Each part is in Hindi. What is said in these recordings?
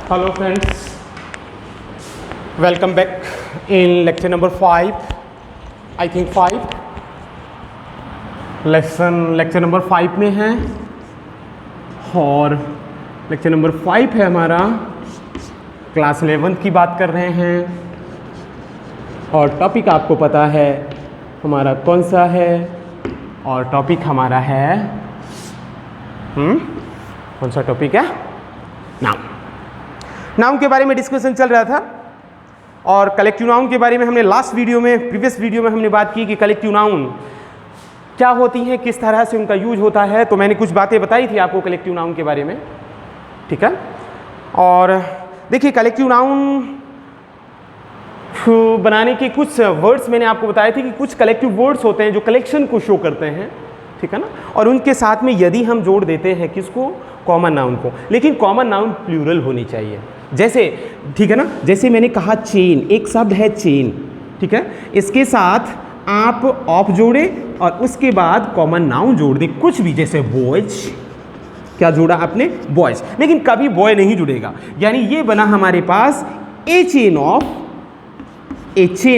Hello friends, welcome back in lecture number 5, I think 5 lecture number 5 में है और lecture number 5 है हमारा क्लास 11 की बात कर रहे हैं और टॉपिक आपको पता है हमारा कौन सा है और टॉपिक हमारा है कौन सा टॉपिक है नाउन के बारे में डिस्कशन चल रहा था और कलेक्टिव नाउन के बारे में हमने प्रीवियस वीडियो में हमने बात की कि कलेक्टिव नाउन क्या होती हैं, किस तरह से उनका यूज होता है। तो मैंने कुछ बातें बताई थी आपको कलेक्टिव नाउन के बारे में, ठीक है। और देखिए कलेक्टिव नाउन बनाने के कुछ वर्ड्स मैंने आपको बताए थे कि कुछ कलेक्टिव वर्ड्स होते हैं जो कलेक्शन को शो करते हैं, ठीक है ना। और उनके साथ में यदि हम जोड़ देते हैं किसको, कॉमन नाउन को, लेकिन कॉमन नाउन प्लूरल होनी चाहिए। जैसे, ठीक है ना, जैसे मैंने कहा चेन, एक शब्द है चेन, ठीक है, इसके साथ आप ऑफ जोड़े और उसके बाद कॉमन नाउन जोड़ दें कुछ भी, जैसे बॉयज, क्या जोड़ा आपने, बॉयज, लेकिन कभी बॉय नहीं जुड़ेगा। यानी ये बना हमारे पास ए चेन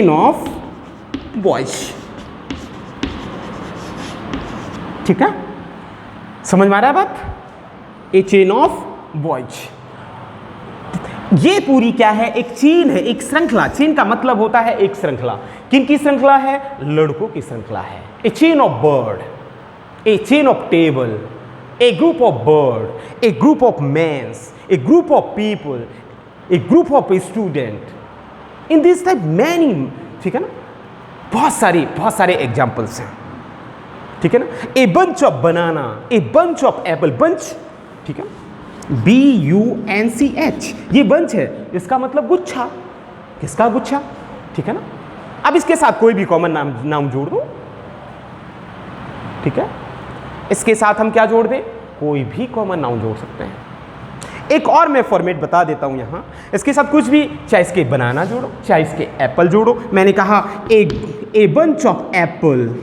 ऑफ बॉयज, ठीक है, समझ में आ रहा है बात, ए चेन ऑफ बॉयज। ये पूरी क्या है, एक चेन है, एक श्रृंखला। चेन का मतलब होता है एक श्रृंखला। किन की श्रृंखला है, लड़कों की श्रृंखला है। A chain of bird, a chain of table, a group of bird, a group of mens, a group of people, a group of student, in this type many, ठीक है ना, बहुत सारे एग्जाम्पल्स हैं, ठीक है ना। A bunch of banana, a bunch of Apple, bunch, ठीक है, BUNCH, ये बंच है, इसका मतलब गुच्छा, किसका गुच्छा, ठीक है ना। अब इसके साथ कोई भी कॉमन नाम जोड़ दो, ठीक है, इसके साथ हम क्या जोड़ दें, कोई भी कॉमन नाउन जोड़ सकते हैं। एक और मैं फॉर्मेट बता देता हूं यहां, इसके साथ कुछ भी, चाहे इसके बनाना जोड़ो, चाहे इसके एप्पल जोड़ो। मैंने कहा a bunch of Apple,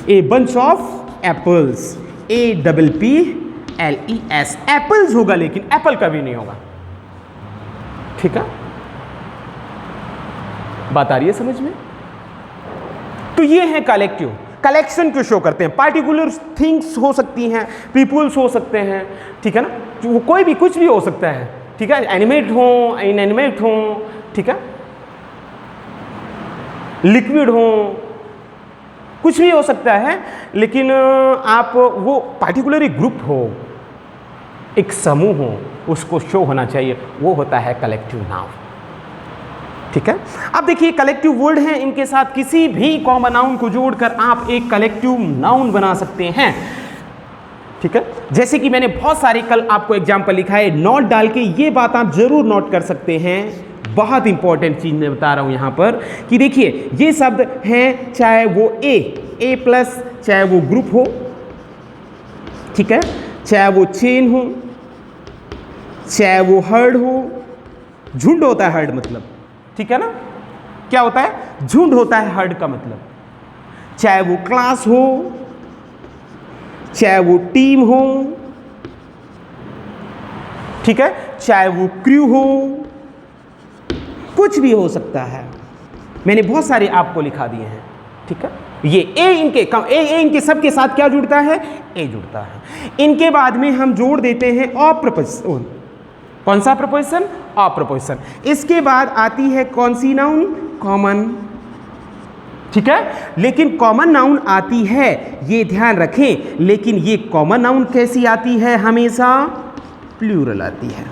a bunch of apples, APPLES, apples होगा, लेकिन एप्पल कभी नहीं होगा, ठीक है, बात आ रही है समझ में। तो ये है कलेक्टिव, कलेक्शन को शो करते हैं। पार्टिकुलर थिंग्स हो सकती हैं, पीपुल्स हो सकते हैं, ठीक है ना, वो कोई भी कुछ भी हो सकता है, ठीक है, एनिमेट हो, इनएनिमेट हो, ठीक है, लिक्विड हो, कुछ भी हो सकता है। लेकिन आप वो पार्टिकुलर एक ग्रुप हो, एक समूह हो, उसको शो होना चाहिए, वो होता है कलेक्टिव नाउन, ठीक है। अब देखिए कलेक्टिव वर्ड हैं, इनके साथ किसी भी कॉमन नाउन को जोड़कर आप एक कलेक्टिव नाउन बना सकते हैं, ठीक है। जैसे कि मैंने बहुत सारे कल आपको एग्जाम्पल लिखा है, नोट डाल के ये बात आप जरूर नोट कर सकते हैं। बहुत इंपॉर्टेंट चीज मैं बता रहा हूं यहां पर कि देखिए ये शब्द हैं, चाहे वो ए प्लस, चाहे वो ग्रुप हो, ठीक है, चाहे वो चेन हो, चाहे वो हर्ड हो, झुंड होता है हर्ड मतलब, ठीक है ना, क्या होता है, झुंड होता है हर्ड का मतलब, चाहे वो क्लास हो, चाहे वो टीम हो, ठीक है, चाहे वो क्रू हो, कुछ भी हो सकता है। मैंने बहुत सारे आपको लिखा दिए हैं, ठीक है। ये ए इनके सबके साथ क्या जुड़ता है, ए जुड़ता है। इनके बाद में हम जोड़ देते हैं ऑफ प्रपोजिशन। कौन सा प्रपोजिशन, ऑफ प्रपोजिशन। इसके बाद आती है कौन सी नाउन, कॉमन, ठीक है। लेकिन कॉमन नाउन आती है, ये ध्यान रखें, लेकिन ये कॉमन नाउन कैसी आती है, हमेशा प्लूरल आती है,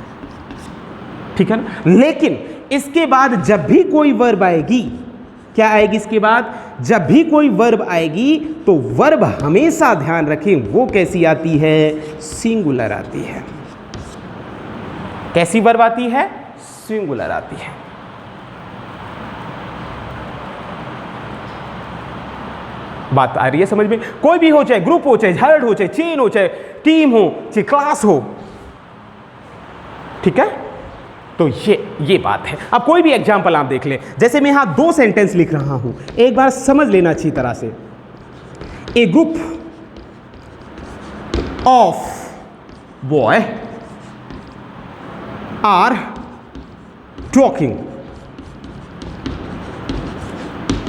ठीक है ना। लेकिन इसके बाद जब भी कोई वर्ब आएगी, क्या आएगी इसके बाद, जब भी कोई वर्ब आएगी तो वर्ब हमेशा ध्यान रखें वो कैसी आती है, सिंगुलर आती है। कैसी वर्ब आती है, सिंगुलर आती है। बात आ रही है समझ में। कोई भी हो, चाहे ग्रुप हो, चाहे हर्ड हो, चाहे चेन हो, चाहे टीम हो, चाहे क्लास हो, ठीक है। तो ये बात है। अब कोई भी एग्जाम्पल आप देख लें, जैसे मैं यहां 2 सेंटेंस लिख रहा हूं, एक बार समझ लेना अच्छी तरह से। A group of boy, are talking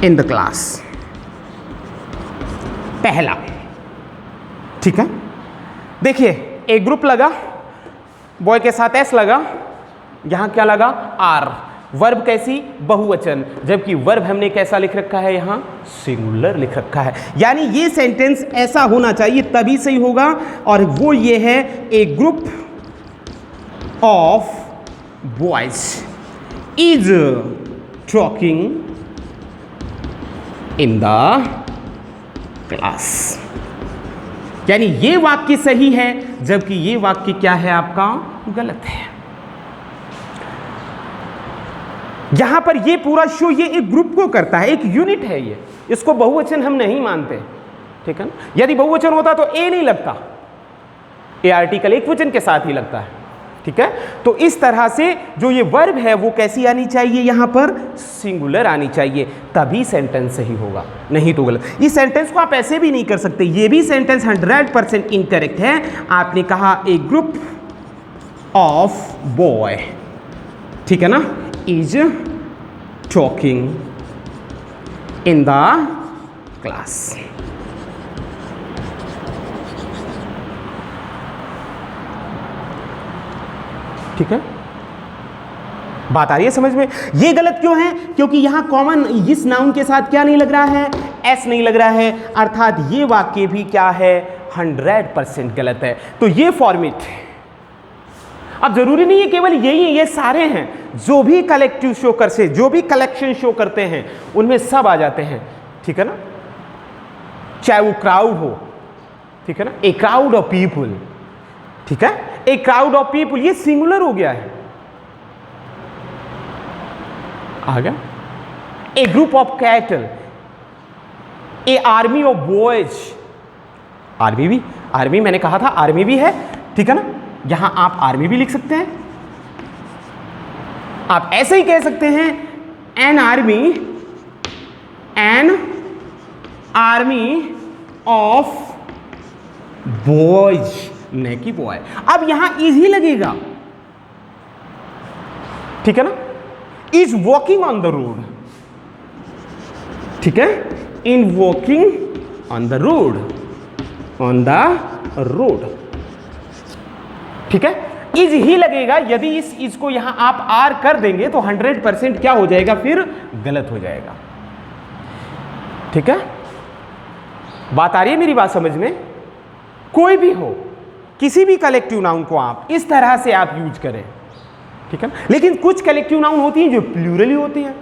in the class. पहला, ठीक है, देखिए एक ग्रुप लगा, बॉय के साथ एस लगा, यहां क्या लगा आर, वर्ब कैसी बहुवचन, जबकि वर्ब हमने कैसा लिख रखा है यहां सिंगुलर लिख रखा है। यानी ये सेंटेंस ऐसा होना चाहिए तभी सही होगा, और वो ये है a group of boys is talking in the class. यानी ये वाक्य सही है, जबकि ये वाक्य क्या है आपका गलत है। यहां पर ये पूरा शो ये एक ग्रुप को करता है, एक यूनिट है ये, इसको बहुवचन हम नहीं मानते, ठीक है ना। यदि बहुवचन होता तो ए नहीं लगता, ए आर्टिकल एक वचन के साथ ही लगता है, ठीक है। तो इस तरह से जो ये वर्ब है वो कैसी आनी चाहिए, यहां पर सिंगुलर आनी चाहिए, तभी सेंटेंस सही होगा, नहीं तो गलत। इस सेंटेंस को आप ऐसे भी नहीं कर सकते, ये भी सेंटेंस 100% इनकरेक्ट है। आपने कहा ए ग्रुप ऑफ बॉय, ठीक है ना, is talking in the class. ठीक है, बात आ रही है समझ में। ये गलत क्यों है, क्योंकि यहां कॉमन इस नाउन के साथ क्या नहीं लग रहा है, एस नहीं लग रहा है, अर्थात ये वाक्य भी क्या है 100% गलत है। तो ये फॉर्मेट, अब जरूरी नहीं है केवल यही है, ये सारे हैं जो भी कलेक्टिव शो कर से, जो भी कलेक्शन शो करते हैं उनमें सब आ जाते हैं, ठीक है ना। चाहे वो क्राउड हो, ठीक है ना, ए क्राउड ऑफ पीपुल, ठीक है, ए क्राउड ऑफ पीपुल, ये सिंगुलर हो गया है, आ गया। A group of cattle, a army of boys, army मैंने कहा था आर्मी भी है, ठीक है ना, यहां आप आर्मी भी लिख सकते हैं। आप ऐसे ही कह सकते हैं एन आर्मी ऑफ बॉयज, नहीं कि बॉय। अब यहां इज ही लगेगा, ठीक है ना, is walking on the road, ठीक है, in walking on the road, ठीक है, इज ही लगेगा। यदि इस इज को यहां आप आर कर देंगे तो 100% क्या हो जाएगा, फिर गलत हो जाएगा, ठीक है। बात आ रही है मेरी, बात समझ में। कोई भी हो, किसी भी कलेक्टिव नाउन को आप इस तरह से आप यूज करें, ठीक है। लेकिन कुछ कलेक्टिव नाउन होती हैं जो प्लूरली होती हैं,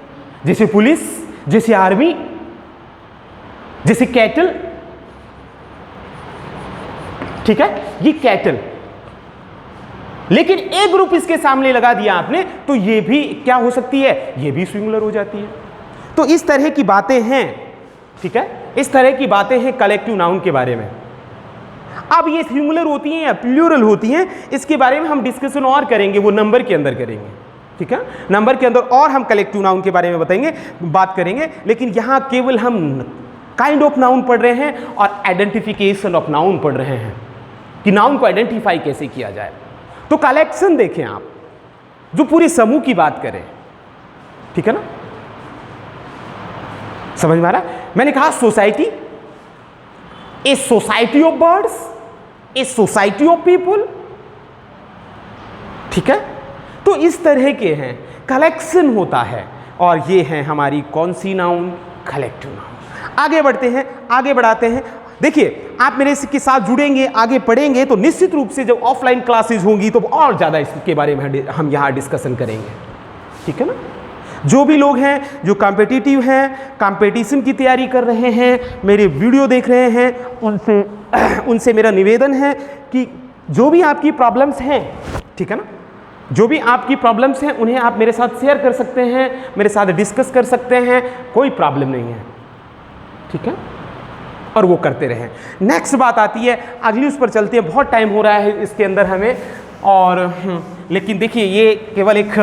जैसे पुलिस, जैसे आर्मी, जैसे कैटल, ठीक है, ये कैटल। लेकिन एक ग्रुप इसके सामने लगा दिया आपने तो ये भी क्या हो सकती है, ये भी सिंगुलर हो जाती है। तो इस तरह की बातें हैं, ठीक है, इस तरह की बातें हैं कलेक्टिव नाउन के बारे में। अब ये सिंगुलर होती हैं या प्लूरल होती हैं, इसके बारे में हम डिस्कशन और करेंगे, वो नंबर के अंदर करेंगे, ठीक है। नंबर के अंदर और हम कलेक्टिव नाउन के बारे में बताएंगे, बात करेंगे। लेकिन यहां केवल हम काइंड ऑफ नाउन पढ़ रहे हैं और आइडेंटिफिकेशन ऑफ नाउन पढ़ रहे हैं कि नाउन को आइडेंटिफाई कैसे किया जाए। तो कलेक्शन देखें आप, जो पूरे समूह की बात करें, ठीक है ना, समझ में आ रहा है। मैंने कहा society, a society of birds, a society of people, ठीक है। तो इस तरह के हैं, कलेक्शन होता है, और ये है हमारी कौन सी नाउन, कलेक्टिव नाउन। आगे बढ़ते हैं, आगे बढ़ाते हैं। देखिए आप मेरे के साथ जुड़ेंगे, आगे पढ़ेंगे तो निश्चित रूप से जब ऑफलाइन क्लासेस होंगी तो और ज़्यादा इसके बारे में हम यहाँ डिस्कशन करेंगे, ठीक है ना। जो भी लोग हैं जो कॉम्पिटिटिव हैं, कंपटीशन की तैयारी कर रहे हैं, मेरे वीडियो देख रहे हैं, उनसे मेरा निवेदन है कि जो भी आपकी प्रॉब्लम्स हैं, ठीक है ना, जो भी आपकी प्रॉब्लम्स हैं उन्हें आप मेरे साथ शेयर कर सकते हैं, मेरे साथ डिस्कस कर सकते हैं, कोई प्रॉब्लम नहीं है, ठीक है, और वो करते रहें। नेक्स्ट बात आती है, अगली उस पर चलते हैं, बहुत टाइम हो रहा है इसके अंदर हमें। और लेकिन देखिए ये केवल एक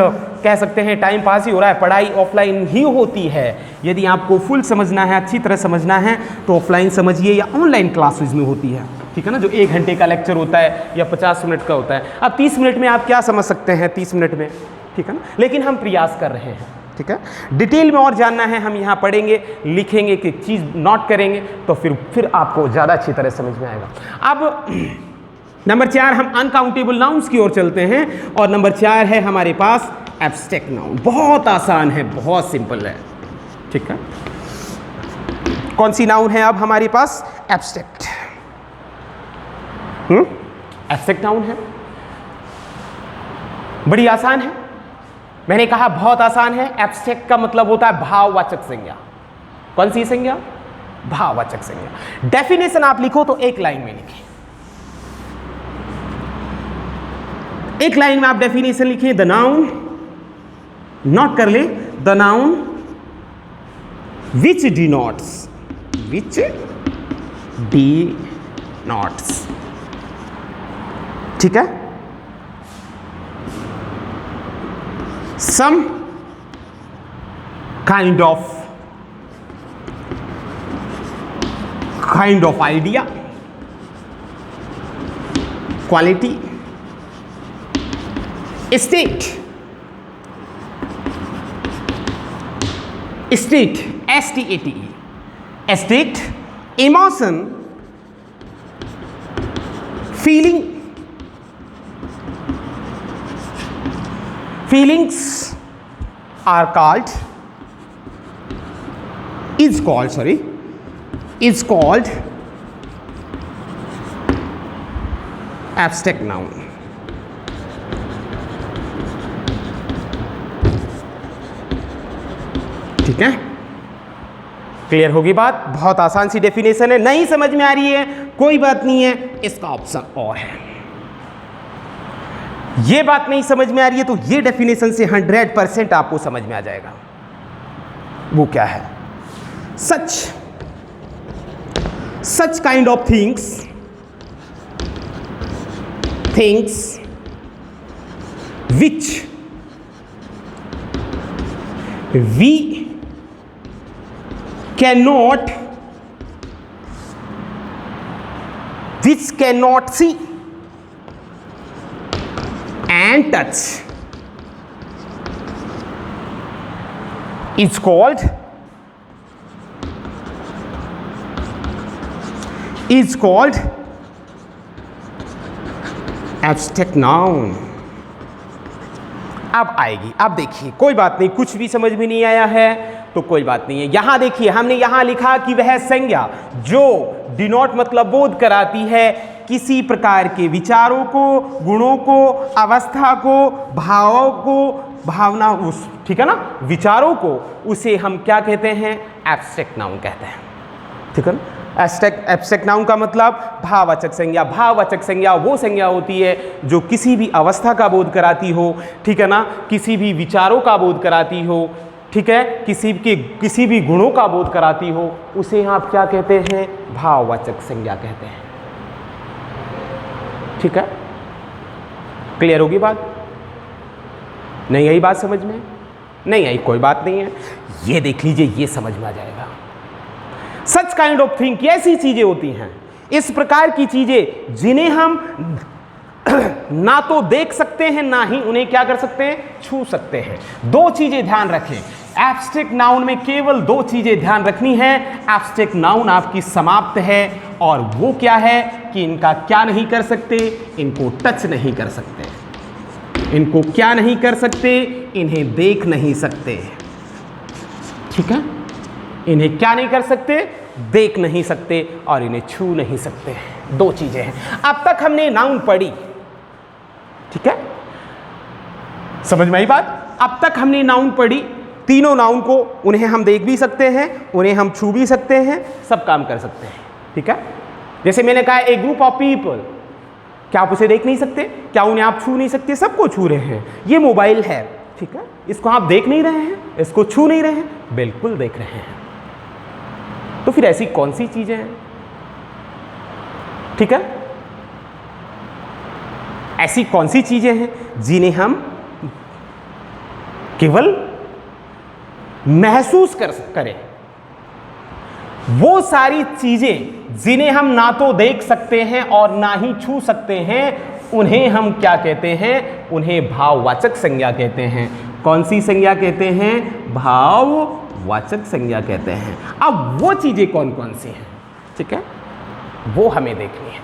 कह सकते हैं टाइम पास ही हो रहा है, पढ़ाई ऑफलाइन ही होती है। यदि आपको फुल समझना है, अच्छी तरह समझना है तो ऑफलाइन समझिए या ऑनलाइन क्लासेस में होती है, ठीक है ना, जो 1 घंटे का लेक्चर होता है या 50 मिनट का होता है। अब 30 मिनट में आप क्या समझ सकते हैं 30 मिनट में, ठीक है ना, लेकिन हम प्रयास कर रहे हैं, ठीक है। डिटेल में और जानना है, हम यहाँ पढ़ेंगे, लिखेंगे, कि चीज़ नोट करेंगे तो फिर आपको ज़्यादा अच्छी तरह समझ में आएगा। अब नंबर 4 हम अनकाउंटेबल नाउन्स की ओर चलते हैं और नंबर 4 है हमारे पास एब्स्ट्रैक्ट नाउन। बहुत आसान है, बहुत सिंपल है, ठीक है। कौन सी नाउन है अब हमारे पास? एब्स्ट्रैक्ट। एब्स्ट्रैक्ट नाउन है, बड़ी आसान है। मैंने कहा बहुत आसान है। एब्स्ट्रैक्ट का मतलब होता है भाववाचक संज्ञा। कौन सी संज्ञा? भाववाचक संज्ञा। डेफिनेशन आप लिखो तो एक लाइन में लिखें, एक लाइन में आप डेफिनेशन लिखिए। द नाउन, नोट कर ले, the noun which denotes, which denotes, ठीक है, some kind of idea, quality, state, S-T-A-T-E, state, emotion, feeling, feelings are called, is called abstract noun। ठीक है, क्लियर होगी बात? बहुत आसान सी डेफिनेशन है। नहीं समझ में आ रही है कोई बात नहीं है, इसका ऑप्शन और है। ये बात नहीं समझ में आ रही है तो ये डेफिनेशन से 100% आपको समझ में आ जाएगा। वो क्या है? such kind of things which we cannot see and touch is called abstract noun। अब आएगी, अब देखिए, कोई बात नहीं, कुछ भी समझ में नहीं आया है तो कोई बात नहीं है। यहां देखिए, हमने यहां लिखा कि वह संज्ञा जो डिनोट मतलब बोध कराती है किसी प्रकार के विचारों को, गुणों को, अवस्था को, भावों को, भावना, उस, ठीक है ना, विचारों को, उसे हम क्या कहते हैं? एब्स्ट्रैक्ट नाउन कहते हैं, ठीक है ना। एब्स्ट्रैक्ट नाउन का मतलब भाववाचक संज्ञा। भाववाचक संज्ञा वो संज्ञा होती है जो किसी भी अवस्था का बोध कराती हो, ठीक है ना, किसी भी विचारों का बोध कराती हो, ठीक है, किसी भी गुणों का बोध कराती हो, उसे आप क्या कहते हैं? भाववाचक संज्ञा कहते हैं, ठीक है। क्लियर होगी बात? नहीं आई बात समझ में? नहीं आई, कोई बात नहीं है, ये देख लीजिए, ये समझ में आ जाएगा। सच काइंड ऑफ थिंग, ऐसी चीजें होती हैं, इस प्रकार की चीजें जिन्हें हम ना तो देख सकते हैं ना ही उन्हें क्या कर सकते हैं? छू सकते हैं। 2 चीजें ध्यान रखें, एब्स्ट्रैक्ट नाउन में केवल 2 चीजें ध्यान रखनी है। एब्स्ट्रैक्ट नाउन आपकी समाप्त है और वो क्या है कि इनका क्या नहीं कर सकते? इनको टच नहीं कर सकते। इनको क्या नहीं कर सकते? इन्हें देख नहीं सकते, ठीक है। इन्हें क्या नहीं कर सकते? देख नहीं सकते और इन्हें छू नहीं सकते। 2 चीजें हैं। अब तक हमने नाउन पढ़ी, ठीक है, समझ में आई बात? अब तक हमने नाउन पढ़ी, तीनों नाउन को, उन्हें हम देख भी सकते हैं, उन्हें हम छू भी सकते हैं, सब काम कर सकते हैं, ठीक है। जैसे मैंने कहा, ए ग्रुप ऑफ पीपल, क्या आप उसे देख नहीं सकते? क्या उन्हें आप छू नहीं सकते? सबको छू रहे हैं। ये मोबाइल है, ठीक है, इसको आप देख नहीं रहे हैं, इसको छू नहीं रहे हैं? बिल्कुल देख रहे हैं। तो फिर ऐसी कौन सी चीजें हैं, ठीक है? ऐसी कौन सी चीजें हैं जिन्हें हम केवल महसूस करें? वो सारी चीजें जिन्हें हम ना तो देख सकते हैं और ना ही छू सकते हैं, उन्हें हम क्या कहते हैं? उन्हें भाववाचक संज्ञा कहते हैं। कौन सी संज्ञा कहते हैं? भाववाचक संज्ञा कहते हैं। अब वो चीजें कौन कौन सी हैं, ठीक है, वो हमें देखनी है।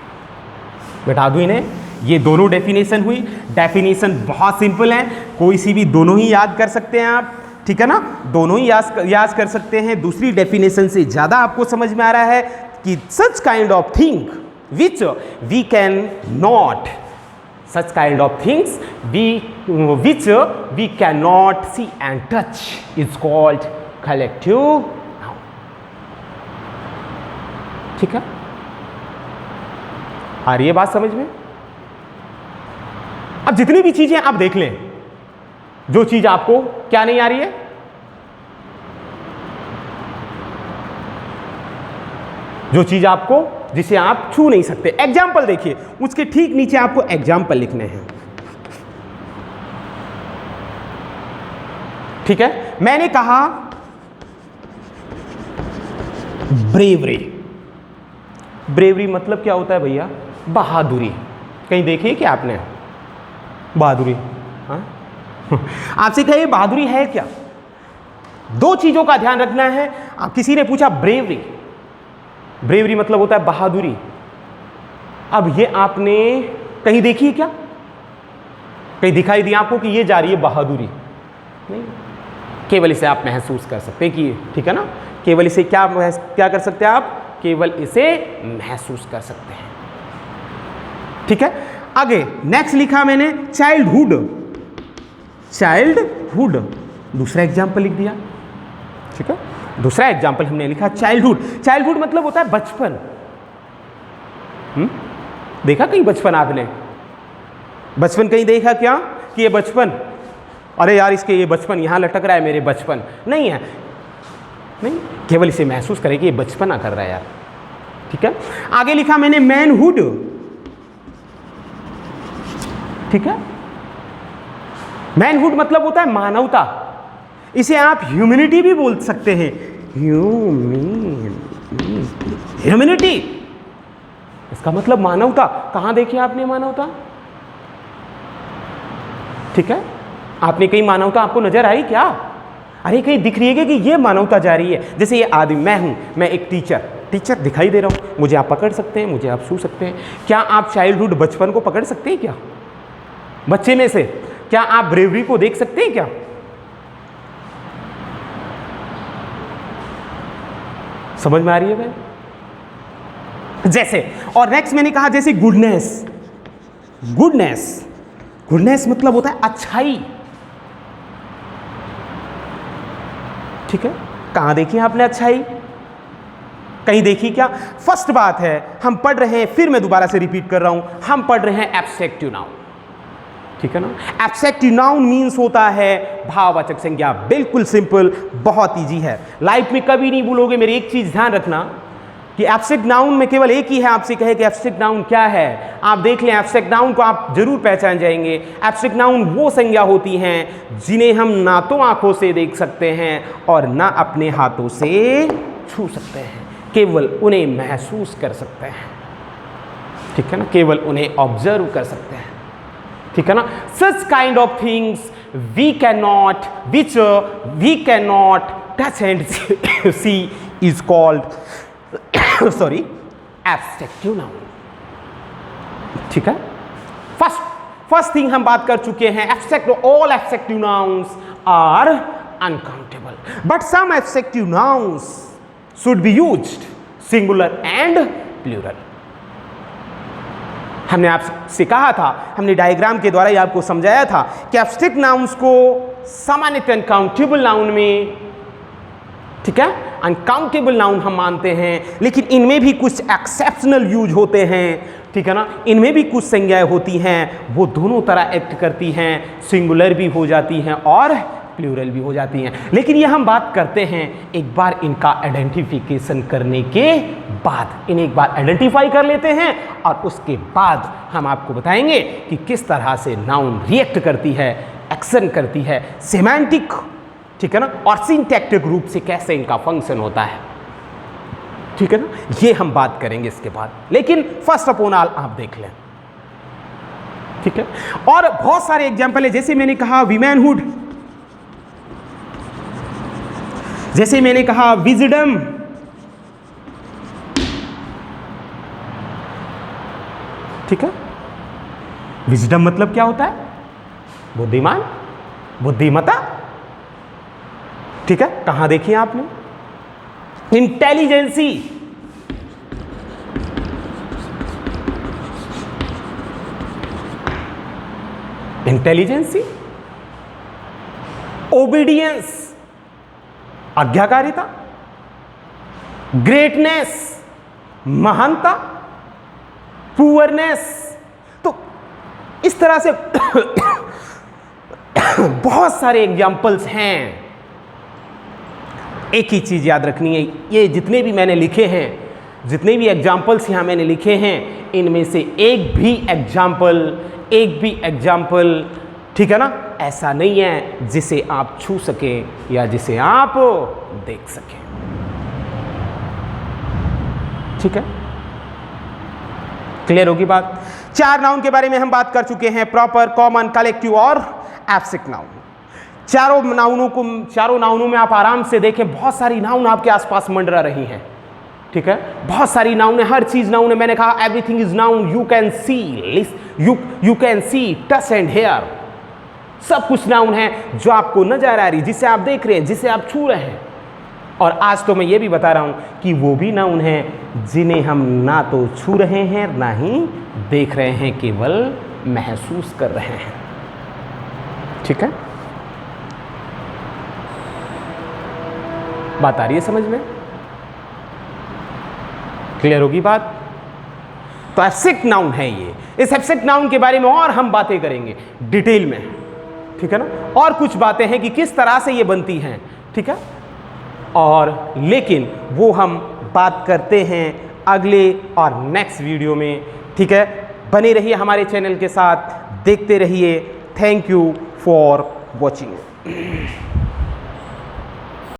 बैठा दूं इन्हें। ये दोनों डेफिनेशन हुई। डेफिनेशन बहुत सिंपल है, कोई सी भी दोनों ही याद कर सकते हैं आप, ठीक है ना, दोनों ही याद कर सकते हैं। दूसरी डेफिनेशन से ज़्यादा आपको समझ में आ रहा है कि such kind of thing which we can not, such kind of things which we cannot see and touch is called collective noun, ठीक है। आ रही है बात समझ में? अब जितनी भी चीजें आप देख लें, जो चीज आपको क्या नहीं आ रही है, जो चीज आपको, जिसे आप छू नहीं सकते, एग्जाम्पल देखिए, उसके ठीक नीचे आपको एग्जाम्पल लिखने हैं, ठीक है। मैंने कहा ब्रेवरी। ब्रेवरी मतलब क्या होता है भैया? बहादुरी। कहीं देखिए क्या आपने बहादुरी? हाँ आपसे कहिए बहादुरी है क्या? दो चीजों का ध्यान रखना है। आप किसी ने पूछा ब्रेवरी, ब्रेवरी मतलब होता है बहादुरी। अब ये आपने कहीं देखी है क्या? कहीं दिखाई दी आपको कि ये जा रही है बहादुरी? नहीं, केवल इसे आप महसूस कर सकते हैं कि, ठीक है ना, केवल इसे क्या कर सकते हैं आप? केवल इसे महसूस कर सकते हैं, ठीक है। आगे नेक्स्ट लिखा मैंने चाइल्डहुड। चाइल्डहुड दूसरा एग्जाम्पल लिख दिया, ठीक है। दूसरा एग्जाम्पल हमने लिखा चाइल्डहुड। चाइल्डहुड मतलब होता है बचपन। देखा कहीं बचपन आपने? बचपन कहीं देखा क्या कि ये बचपन, अरे यार इसके ये बचपन यहां लटक रहा है, मेरे बचपन नहीं है, नहीं, केवल इसे महसूस करें कि ये बचपना कर रहा है यार, ठीक है। आगे लिखा मैंने मैनहुड, ठीक है। मैनहुड मतलब होता है मानवता। इसे आप ह्यूमैनिटी भी बोल सकते हैं। ह्यूमैनिटी इसका मतलब मानवता। कहां देखी आपने मानवता? ठीक है, आपने कहीं मानवता आपको नजर आई क्या? अरे कहीं दिख रही है कि ये मानवता जा रही है। जैसे ये आदमी, मैं हूं, मैं एक टीचर दिखाई दे रहा हूं, मुझे आप पकड़ सकते हैं, मुझे आप छू सकते हैं। क्या आप चाइल्डहुड बचपन को पकड़ सकते हैं क्या? बच्चे में से क्या आप ब्रेवरी को देख सकते हैं क्या? समझ में आ रही है भाई? जैसे, और नेक्स्ट मैंने कहा जैसे गुडनेस। गुडनेस मतलब होता है अच्छाई, ठीक है। कहां देखी आपने अच्छाई? कहीं देखी क्या? फर्स्ट बात है, हम पढ़ रहे हैं, फिर मैं दोबारा से रिपीट कर रहा हूं, हम पढ़ रहे हैं एब्स्ट्रैक्टिव नाउन, ठीक है ना। एब्स्ट्रैक्टिव नाउन मीन्स होता है भाववाचक संज्ञा। बिल्कुल सिंपल, बहुत इजी है, लाइफ में कभी नहीं भूलोगे। मेरी एक चीज ध्यान रखना कि एब्स्ट्रैक्ट नाउन में केवल एक ही है, आपसे कहे कि एब्स्ट्रैक्ट नाउन क्या है, आप देख लें, एब्स्ट्रैक्ट नाउन को आप जरूर पहचान जाएंगे। एब्स्ट्रैक्ट नाउन वो संज्ञा होती हैं जिन्हें हम ना तो आंखों से देख सकते हैं और ना अपने हाथों से छू सकते हैं, केवल उन्हें महसूस कर सकते हैं, ठीक है ना, केवल उन्हें ऑब्जर्व कर सकते हैं, ठीक है ना। सच kind of things which we cannot touch and see is called sorry abstractive noun, ठीक है। फर्स्ट थिंग हम बात कर चुके हैं, all abstractive nouns are uncountable, but some abstractive nouns should be used singular and plural। हमने आपसे कहा था, हमने डायग्राम के द्वारा ही आपको समझाया था कि एब्स्ट्रैक्ट नाउन्स को सामान्यतः अनकाउंटेबल नाउन में, ठीक है, अनकाउंटेबल नाउन हम मानते हैं, लेकिन इनमें भी कुछ एक्सेप्शनल यूज होते हैं, ठीक है ना। इनमें भी कुछ संज्ञाएं होती हैं, वो दोनों तरह एक्ट करती हैं, सिंगुलर भी हो जाती हैं और प्लूरल भी हो जाती हैं। लेकिन ये हम बात करते हैं एक बार इनका आइडेंटिफिकेशन करने के बाद। इन्हें एक बार आइडेंटिफाई कर लेते हैं और उसके बाद हम आपको बताएंगे कि किस तरह से नाउन रिएक्ट करती है, एक्शन करती है, सेमांटिक, ठीक है ना, और सिंटैक्टिक रूप से कैसे इनका फंक्शन होता है, ठीक है ना, ये हम बात करेंगे इसके बाद। लेकिन फर्स्ट ऑफ ऑल आप देख लें, ठीक है। और बहुत सारे एग्जाम्पल है, जैसे मैंने कहा वीमैनहुड, जैसे मैंने कहा विजडम, ठीक है। विजडम मतलब क्या होता है? बुद्धिमान, बुद्धिमता, ठीक है। कहां देखी आपने? इंटेलिजेंसी, इंटेलिजेंसी, ओबीडियंस, आज्ञाकारिता, ग्रेटनेस, महानता, पुअरनेस। तो इस तरह से बहुत सारे एग्जाम्पल्स हैं। एक ही चीज याद रखनी है, ये जितने भी मैंने लिखे हैं, जितने भी एग्जाम्पल्स यहां मैंने लिखे हैं, इनमें से एक भी एग्जाम्पल, ठीक है ना, ऐसा नहीं है जिसे आप छू सकें या जिसे आप देख सकें, ठीक है। क्लियर होगी बात? 4 नाउन के बारे में हम बात कर चुके हैं, प्रॉपर, कॉमन, कलेक्टिव और एब्स्ट्रैक्ट नाउन। चारों नाउनों में आप आराम से देखें, बहुत सारी नाउन आपके आसपास मंडरा रही हैं, ठीक है। बहुत सारी नाउन है, हर चीज नाउन है। मैंने कहा everything is known, you can see, you can see, touch and hear, सब कुछ नाउन है जो आपको नजर आ रही, जिसे आप देख रहे हैं, जिसे आप छू रहे हैं। और आज तो मैं ये भी बता रहा हूं कि वो भी नाउन है जिन्हें हम ना तो छू रहे हैं ना ही देख रहे हैं, केवल महसूस कर रहे हैं, ठीक है। बात आ रही है समझ में? क्लियर होगी बात? तो एब्स्ट्रैक्ट नाउन है ये। इस एब्स्ट्रैक्ट नाउन के बारे में और हम बातें करेंगे डिटेल में, ठीक है ना। और कुछ बातें हैं कि किस तरह से ये बनती हैं, ठीक है। और लेकिन वो हम बात करते हैं अगले और नेक्स्ट वीडियो में, ठीक है। बने रहिए हमारे चैनल के साथ, देखते रहिए। Thank you for watching.